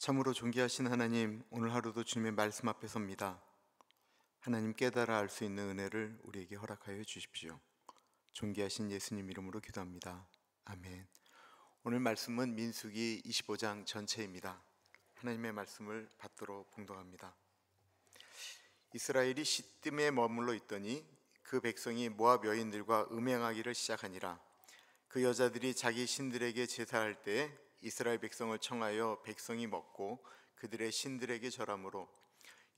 참으로 존귀하신 하나님, 오늘 하루도 주님의 말씀 앞에 섭니다. 하나님 깨달아 알 수 있는 은혜를 우리에게 허락하여 주십시오. 존귀하신 예수님 이름으로 기도합니다. 아멘. 오늘 말씀은 민수기 25장 전체입니다. 하나님의 말씀을 받들어 봉독합니다. 이스라엘이 시딤에 머물러 있더니 그 백성이 모압 여인들과 음행하기를 시작하니라. 그 여자들이 자기 신들에게 제사할 때에 이스라엘 백성을 청하여 백성이 먹고 그들의 신들에게 절하므로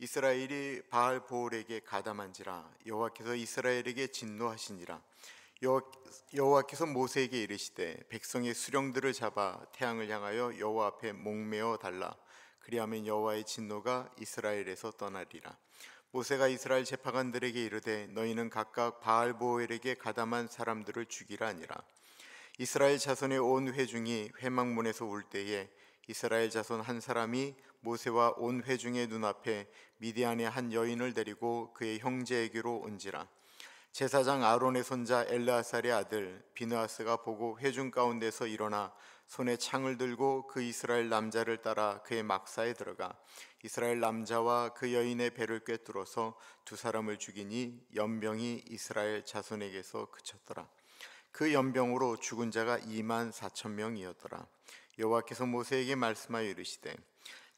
이스라엘이 바알 보올에게 가담한지라. 여호와께서 이스라엘에게 진노하시니라. 여호와께서 모세에게 이르시되 백성의 수령들을 잡아 태양을 향하여 여호와 앞에 목매어 달라. 그리하면 여호와의 진노가 이스라엘에서 떠나리라. 모세가 이스라엘 제사관들에게 이르되 너희는 각각 바알 보올에게 가담한 사람들을 죽이라 하니라. 이스라엘 자손의 온 회중이 회막문에서 울 때에 이스라엘 자손 한 사람이 모세와 온 회중의 눈앞에 미디안의 한 여인을 데리고 그의 형제에게로 온지라. 제사장 아론의 손자 엘르아살의 아들 비느하스가 보고 회중 가운데서 일어나 손에 창을 들고 그 이스라엘 남자를 따라 그의 막사에 들어가 이스라엘 남자와 그 여인의 배를 꿰뚫어서 두 사람을 죽이니 연병이 이스라엘 자손에게서 그쳤더라. 그 연병으로 죽은 자가 24,000명이었더라. 여호와께서 모세에게 말씀하여 이르시되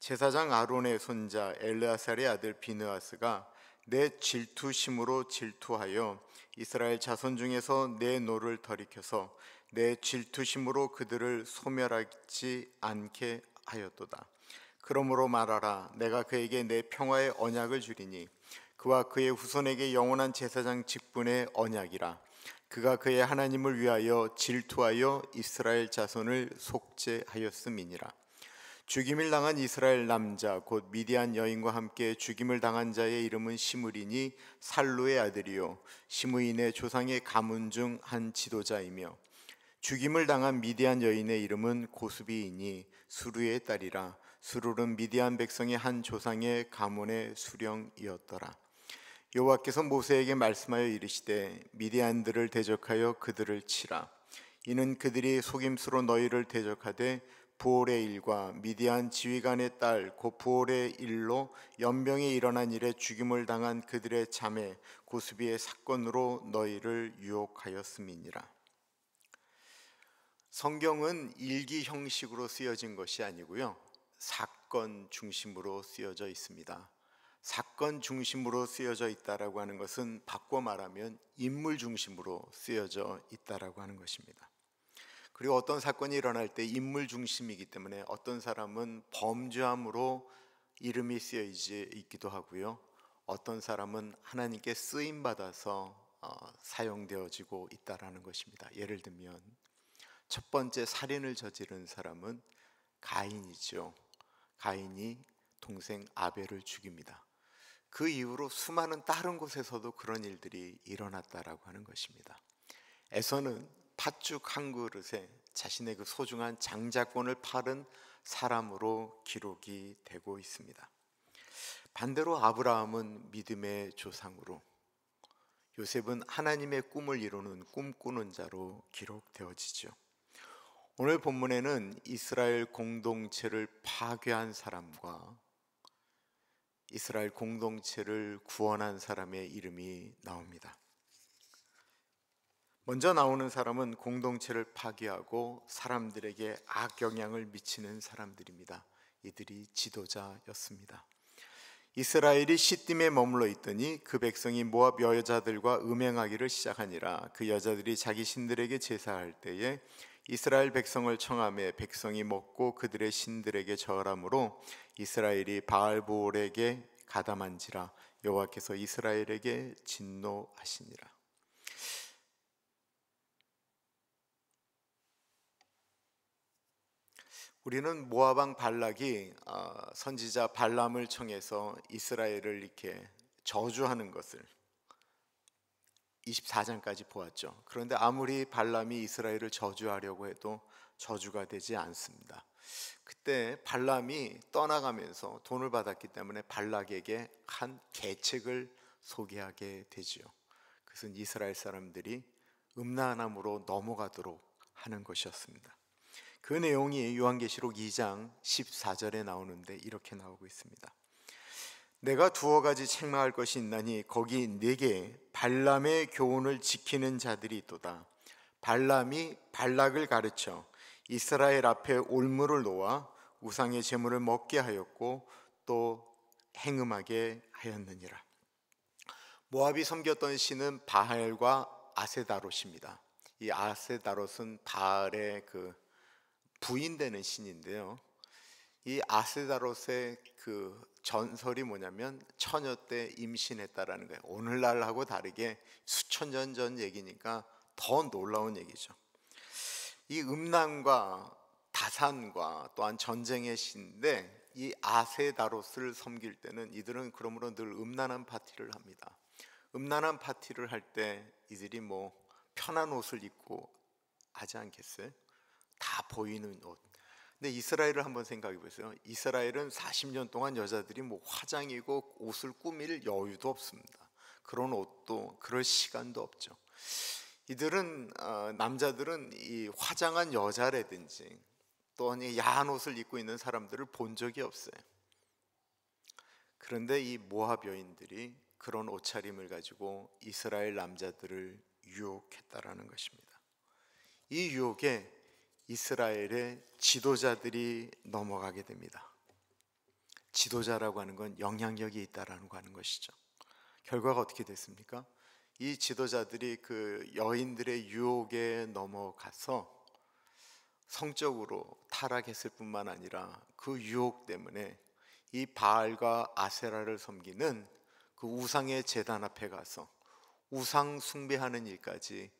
제사장 아론의 손자 엘르아살의 아들 비느하스가 내 질투심으로 질투하여 이스라엘 자손 중에서 내 노를 돌이켜서 내 질투심으로 그들을 소멸하지 않게 하였도다. 그러므로 말하라. 내가 그에게 내 평화의 언약을 주리니 그와 그의 후손에게 영원한 제사장 직분의 언약이라. 그가 그의 하나님을 위하여 질투하여 이스라엘 자손을 속죄하였음이니라. 죽임을 당한 이스라엘 남자 곧 미디안 여인과 함께 죽임을 당한 자의 이름은 시므리니 살루의 아들이요 시므인의 조상의 가문 중 한 지도자이며 죽임을 당한 미디안 여인의 이름은 고수비이니 수루의 딸이라. 수루는 미디안 백성의 한 조상의 가문의 수령이었더라. 여호와께서 모세에게 말씀하여 이르시되 미디안들을 대적하여 그들을 치라. 이는 그들이 속임수로 너희를 대적하되 부올의 일과 미디안 지휘관의 딸 곧 부올의 일로 연병이 일어난 일에 죽임을 당한 그들의 자매 고수비의 사건으로 너희를 유혹하였음이니라. 성경은 일기 형식으로 쓰여진 것이 아니고요, 사건 중심으로 쓰여져 있습니다. 사건 중심으로 쓰여져 있다라고 하는 것은 바꿔 말하면 인물 중심으로 쓰여져 있다라고 하는 것입니다. 그리고 어떤 사건이 일어날 때 인물 중심이기 때문에 어떤 사람은 범죄함으로 이름이 쓰여 있기도 하고요, 어떤 사람은 하나님께 쓰임 받아서 사용되어지고 있다라는 것입니다. 예를 들면 첫 번째 살인을 저지른 사람은 가인이죠. 가인이 동생 아벨을 죽입니다. 그 이후로 수많은 다른 곳에서도 그런 일들이 일어났다라고 하는 것입니다. 에서는 팥죽 한 그릇에 자신의 그 소중한 장자권을 팔은 사람으로 기록이 되고 있습니다. 반대로 아브라함은 믿음의 조상으로, 요셉은 하나님의 꿈을 이루는 꿈꾸는 자로 기록되어지죠. 오늘 본문에는 이스라엘 공동체를 파괴한 사람과 이스라엘 공동체를 구원한 사람의 이름이 나옵니다. 먼저 나오는 사람은 공동체를 파괴하고 사람들에게 악영향을 미치는 사람들입니다. 이들이 지도자였습니다. 이스라엘이 시딤에 머물러 있더니 그 백성이 모압 여자들과 음행하기를 시작하니라. 그 여자들이 자기 신들에게 제사할 때에 이스라엘 백성을 청하매 백성이 먹고 그들의 신들에게 절하므로 이스라엘이 바알 보올에게 가담한지라. 여호와께서 이스라엘에게 진노하시니라. 우리는 모압 왕 발락이 선지자 발람을 청해서 이스라엘을 이렇게 저주하는 것을 24장까지 보았죠. 그런데 아무리 발람이 이스라엘을 저주하려고 해도 저주가 되지 않습니다. 그때 발람이 떠나가면서 돈을 받았기 때문에 발락에게 한 계책을 소개하게 되지요. 그것은 이스라엘 사람들이 음란함으로 넘어가도록 하는 것이었습니다. 그 내용이 요한계시록 2장 14절에 나오는데 이렇게 나오고 있습니다. 내가 두어 가지 책망할 것이 있나니 거기 네게 발람의 교훈을 지키는 자들이 있도다. 발람이 발락을 가르쳐 이스라엘 앞에 올무를 놓아 우상의 제물을 먹게 하였고 또 행음하게 하였느니라. 모압이 섬겼던 신은 바알과 아세다롯입니다. 이 아세다롯은 바알의 그 부인되는 신인데요. 이 아세다롯의 그 전설이 뭐냐면 처녀 때 임신했다라는 거예요. 오늘날하고 다르게 수천 년 전 얘기니까 더 놀라운 얘기죠. 이 음란과 다산과 또한 전쟁의 신인데 이 아세다롯을 섬길 때는 이들은 그러므로 늘 음란한 파티를 합니다. 음란한 파티를 할 때 이들이 뭐 편한 옷을 입고 하지 않겠어요? 다 보이는 옷. 근데 이스라엘을 한번 생각해 보세요. 이스라엘은 40년 동안 여자들이 뭐 화장이고 옷을 꾸밀 여유도 없습니다. 그런 옷도 그럴 시간도 없죠. 이들은 남자들은 이 화장한 여자라든지 또는 야한 옷을 입고 있는 사람들을 본 적이 없어요. 그런데 이 모압 여인들이 그런 옷차림을 가지고 이스라엘 남자들을 유혹했다라는 것입니다. 이 유혹에 이스라엘의 지도자들이 넘어가게 됩니다. 지도자라고 하는 건 영향력이 있다라는 거 하는 것이죠. 결과가 어떻게 됐습니까? 이 지도자들이 그 여인들의 유혹에 넘어가서 성적으로 타락했을 뿐만 아니라 그 유혹 때문에 이 바알과 아세라를 섬기는 그 우상의 제단 앞에 가서 우상 숭배하는 일까지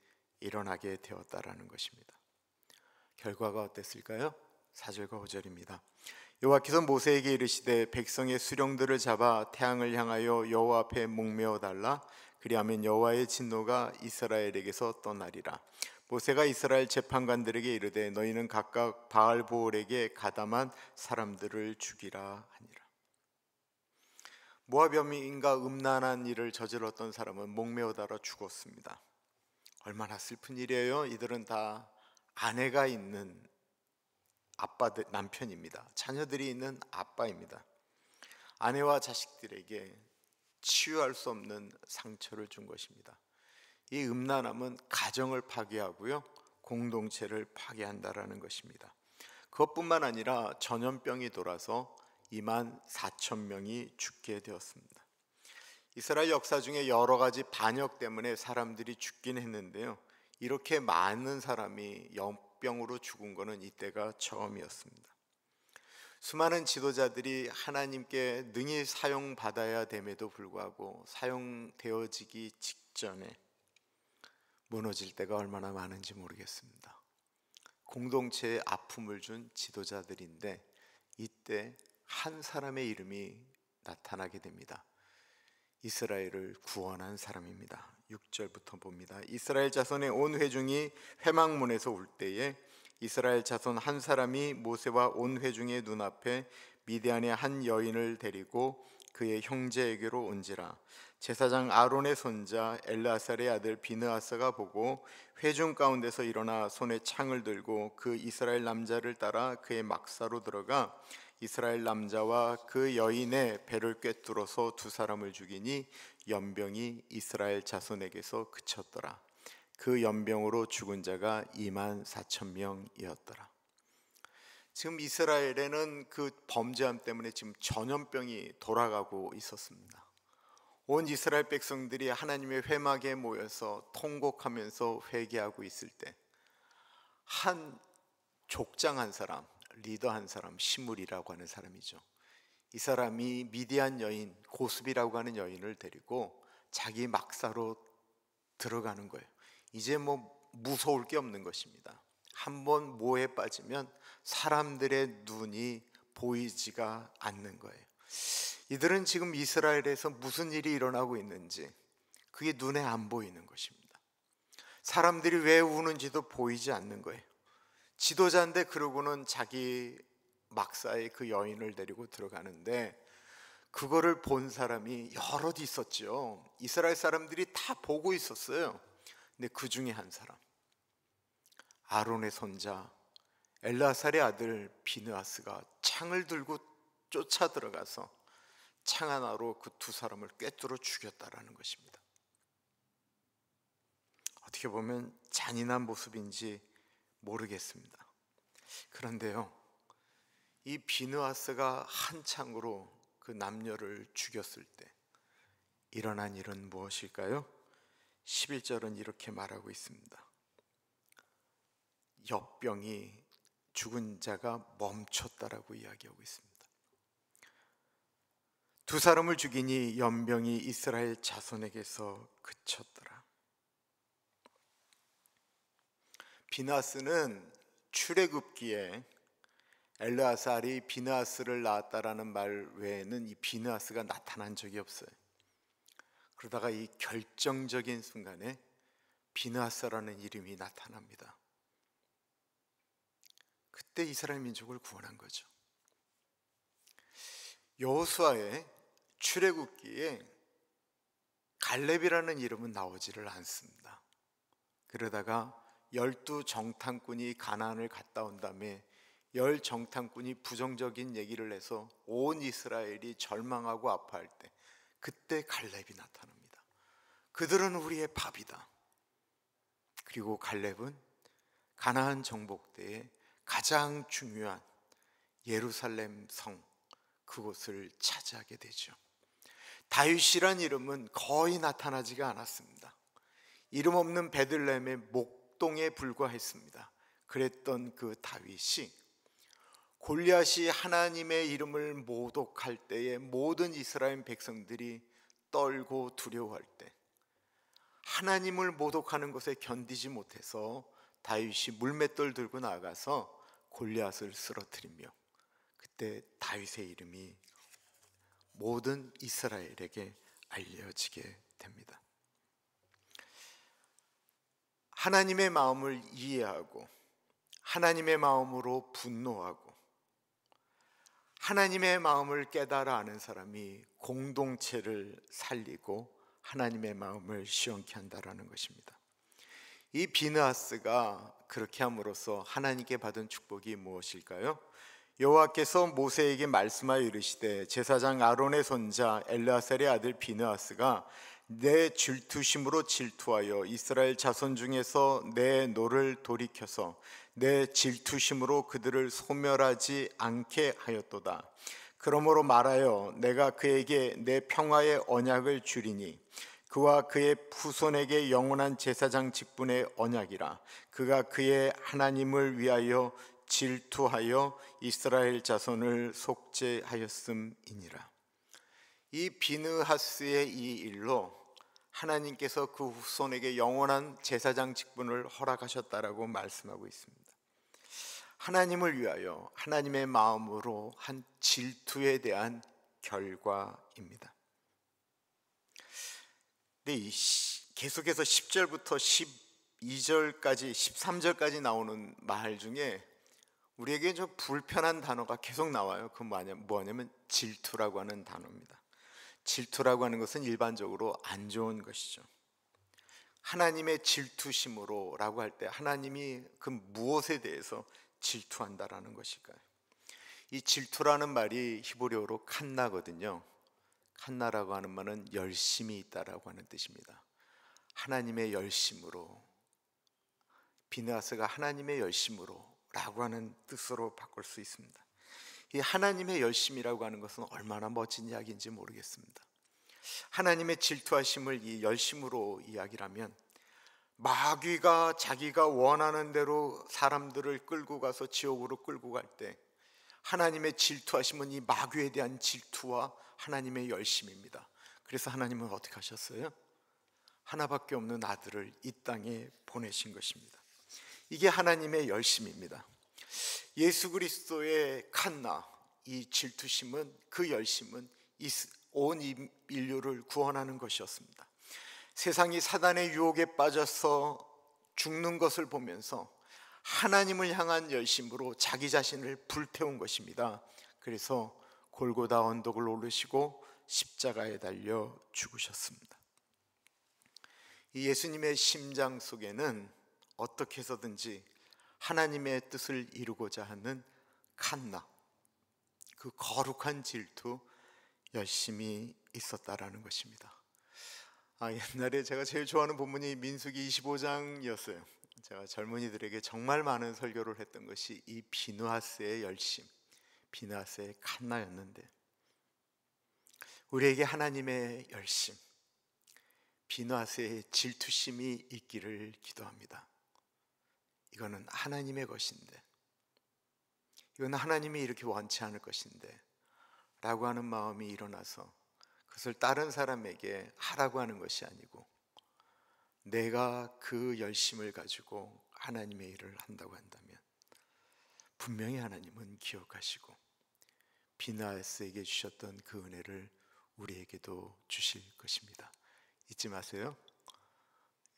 일어나게 되었다라는 것입니다. 결과가 어땠을까요? 4절과 5절입니다. 여호와께서 모세에게 이르시되 백성의 수령들을 잡아 태양을 향하여 여호와 앞에 목매어 달라. 그리하면 여호와의 진노가 이스라엘에게서 떠나리라. 모세가 이스라엘 재판관들에게 이르되 너희는 각각 바알보올에게 가담한 사람들을 죽이라 하니라. 모압 여민과 음란한 일을 저질렀던 사람은 목매어 달아 죽었습니다. 얼마나 슬픈 일이에요. 이들은 다 아내가 있는 아빠들, 남편입니다. 자녀들이 있는 아빠입니다. 아내와 자식들에게 치유할 수 없는 상처를 준 것입니다. 이 음란함은 가정을 파괴하고요, 공동체를 파괴한다라는 것입니다. 그것뿐만 아니라 전염병이 돌아서 2만 4천 명이 죽게 되었습니다. 이스라엘 역사 중에 여러 가지 반역 때문에 사람들이 죽긴 했는데요, 이렇게 많은 사람이 병으로 죽은 것은 이때가 처음이었습니다. 수많은 지도자들이 하나님께 능히 사용받아야 됨에도 불구하고 사용되어지기 직전에 무너질 때가 얼마나 많은지 모르겠습니다. 공동체에 아픔을 준 지도자들인데 이때 한 사람의 이름이 나타나게 됩니다. 이스라엘을 구원한 사람입니다. 6절부터 봅니다. 이스라엘 자손의 온 회중이 회막문에서 울 때에 이스라엘 자손 한 사람이 모세와 온 회중의 눈앞에 미디안의 한 여인을 데리고 그의 형제에게로 온지라. 제사장 아론의 손자 엘르아살의 아들 비느하스가 보고 회중 가운데서 일어나 손에 창을 들고 그 이스라엘 남자를 따라 그의 막사로 들어가 이스라엘 남자와 그 여인의 배를 꿰뚫어서 두 사람을 죽이니 연병이 이스라엘 자손에게서 그쳤더라. 그 연병으로 죽은 자가 2만 4천 명이었더라. 지금 이스라엘에는 그 범죄함 때문에 지금 전염병이 돌아가고 있었습니다. 온 이스라엘 백성들이 하나님의 회막에 모여서 통곡하면서 회개하고 있을 때 한 족장 한 사람, 리더 한 사람, 시므리라고 하는 사람이죠. 이 사람이 미디안 여인 고스비라고 하는 여인을 데리고 자기 막사로 들어가는 거예요. 이제 뭐 무서울 게 없는 것입니다. 한번 모에 빠지면 사람들의 눈이 보이지가 않는 거예요. 이들은 지금 이스라엘에서 무슨 일이 일어나고 있는지 그게 눈에 안 보이는 것입니다. 사람들이 왜 우는지도 보이지 않는 거예요. 지도자인데 그러고는 자기 막사에 그 여인을 데리고 들어가는데 그거를 본 사람이 여럿 있었죠. 이스라엘 사람들이 다 보고 있었어요. 근데 그 중에 한 사람, 아론의 손자 엘르아살의 아들 비느하스가 창을 들고 쫓아 들어가서 창 하나로 그 두 사람을 꿰뚫어 죽였다라는 것입니다. 어떻게 보면 잔인한 모습인지 모르겠습니다. 그런데요, 이 비느하스가 한 창으로 그 남녀를 죽였을 때 일어난 일은 무엇일까요? 11절은 이렇게 말하고 있습니다. 역병이 죽은 자가 멈췄다라고 이야기하고 있습니다. 두 사람을 죽이니 연병이 이스라엘 자손에게서 그쳤더라. 비느하스는 출애굽기에 엘르아살이 비느하스를 낳았다라는 말 외에는 이 비느하스가 나타난 적이 없어요. 그러다가 이 결정적인 순간에 비느하스라는 이름이 나타납니다. 그때 이스라엘 민족을 구원한 거죠. 여호수아의 출애굽기에 갈렙이라는 이름은 나오지를 않습니다. 그러다가 12 정탐꾼이 가나안을 갔다 온 다음에 10 정탐꾼이 부정적인 얘기를 해서 온 이스라엘이 절망하고 아파할 때 그때 갈렙이 나타납니다. 그들은 우리의 밥이다. 그리고 갈렙은 가나안 정복 때에 가장 중요한 예루살렘 성 그곳을 차지하게 되죠. 다윗이란 이름은 거의 나타나지가 않았습니다. 이름 없는 베들레헴의 목동에 불과했습니다. 그랬던 그 다윗이 골리앗이 하나님의 이름을 모독할 때에 모든 이스라엘 백성들이 떨고 두려워할 때 하나님을 모독하는 것에 견디지 못해서 다윗이 물맷돌 들고 나가서 골리앗을 쓰러뜨리며 그때 다윗의 이름이 모든 이스라엘에게 알려지게 됩니다. 하나님의 마음을 이해하고 하나님의 마음으로 분노하고 하나님의 마음을 깨달아 아는 사람이 공동체를 살리고 하나님의 마음을 시원케 한다라는 것입니다. 이 비느하스가 그렇게 함으로써 하나님께 받은 축복이 무엇일까요? 여호와께서 모세에게 말씀하여 이르시되 제사장 아론의 손자 엘르아살의 아들 비느하스가 내 질투심으로 질투하여 이스라엘 자손 중에서 내 노를 돌이켜서 내 질투심으로 그들을 소멸하지 않게 하였도다. 그러므로 말하여 내가 그에게 내 평화의 언약을 주리니 그와 그의 후손에게 영원한 제사장 직분의 언약이라. 그가 그의 하나님을 위하여 질투하여 이스라엘 자손을 속죄하였음이니라. 이 비느하스의 이 일로 하나님께서 그 후손에게 영원한 제사장 직분을 허락하셨다라고 말씀하고 있습니다. 하나님을 위하여 하나님의 마음으로 한 질투에 대한 결과입니다. 근데 계속해서 10절부터 12절까지 13절까지 나오는 말 중에 우리에게 좀 불편한 단어가 계속 나와요. 그 뭐냐면 질투라고 하는 단어입니다. 질투라고 하는 것은 일반적으로 안 좋은 것이죠. 하나님의 질투심으로 라고 할 때 하나님이 그 무엇에 대해서 질투한다라는 것일까요? 이 질투라는 말이 히브리어로 칸나거든요. 칸나라고 하는 말은 열심이 있다라고 하는 뜻입니다. 하나님의 열심으로, 비느하스가 하나님의 열심으로 라고 하는 뜻으로 바꿀 수 있습니다. 이 하나님의 열심이라고 하는 것은 얼마나 멋진 이야기인지 모르겠습니다. 하나님의 질투하심을 이 열심으로 이야기를 하면 마귀가 자기가 원하는 대로 사람들을 끌고 가서 지옥으로 끌고 갈 때 하나님의 질투하심은 이 마귀에 대한 질투와 하나님의 열심입니다. 그래서 하나님은 어떻게 하셨어요? 하나밖에 없는 아들을 이 땅에 보내신 것입니다. 이게 하나님의 열심입니다. 예수 그리스도의 칸나, 이 질투심은, 그 열심은 온 인류를 구원하는 것이었습니다. 세상이 사단의 유혹에 빠져서 죽는 것을 보면서 하나님을 향한 열심으로 자기 자신을 불태운 것입니다. 그래서 골고다 언덕을 오르시고 십자가에 달려 죽으셨습니다. 이 예수님의 심장 속에는 어떻게 해서든지 하나님의 뜻을 이루고자 하는 칸나, 그 거룩한 질투, 열심이 있었다라는 것입니다. 옛날에 제가 제일 좋아하는 본문이 민수기 25장이었어요. 제가 젊은이들에게 정말 많은 설교를 했던 것이 이 비느하스의 열심, 비느하스의 칸나였는데, 우리에게 하나님의 열심, 비느하스의 질투심이 있기를 기도합니다. 이거는 하나님의 것인데, 이건 하나님이 이렇게 원치 않을 것인데 라고 하는 마음이 일어나서 그것을 다른 사람에게 하라고 하는 것이 아니고, 내가 그 열심을 가지고 하나님의 일을 한다고 한다면 분명히 하나님은 기억하시고 비느하스에게 주셨던 그 은혜를 우리에게도 주실 것입니다. 잊지 마세요.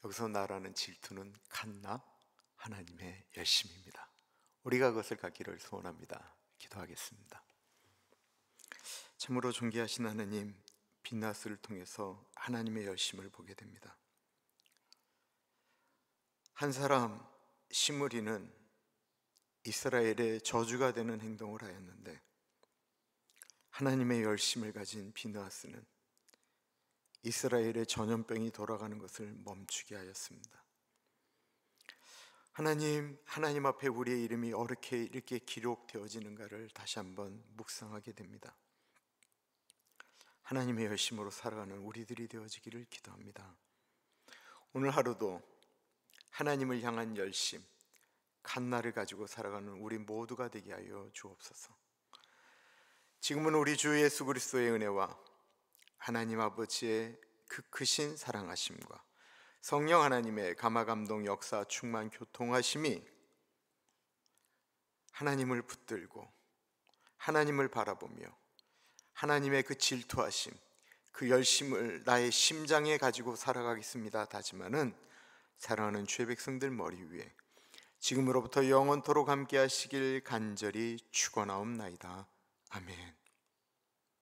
여기서 말하는 질투는 칸나, 하나님의 열심입니다. 우리가 그것을 갖기를 소원합니다. 기도하겠습니다. 참으로 존귀하신 하나님, 비느하스를 통해서 하나님의 열심을 보게 됩니다. 한 사람 시므리는 이스라엘의 저주가 되는 행동을 하였는데, 하나님의 열심을 가진 비느하스는 이스라엘의 전염병이 돌아가는 것을 멈추게 하였습니다. 하나님 앞에 우리의 이름이 어떻게 이렇게 기록되어지는가를 다시 한번 묵상하게 됩니다. 하나님의 열심으로 살아가는 우리들이 되어지기를 기도합니다. 오늘 하루도 하나님을 향한 열심, 칸나를 가지고 살아가는 우리 모두가 되게 하여 주옵소서. 지금은 우리 주 예수 그리스도의 은혜와 하나님 아버지의 그 크신 사랑하심과 성령 하나님의 감화감동 역사 충만 교통하심이 하나님을 붙들고 하나님을 바라보며 하나님의 그 질투하심, 그 열심을 나의 심장에 가지고 살아가겠습니다 다짐하는 사랑하는 주의 백성들 머리 위에 지금으로부터 영원토록 함께 하시길 간절히 축원하옵나이다. 아멘.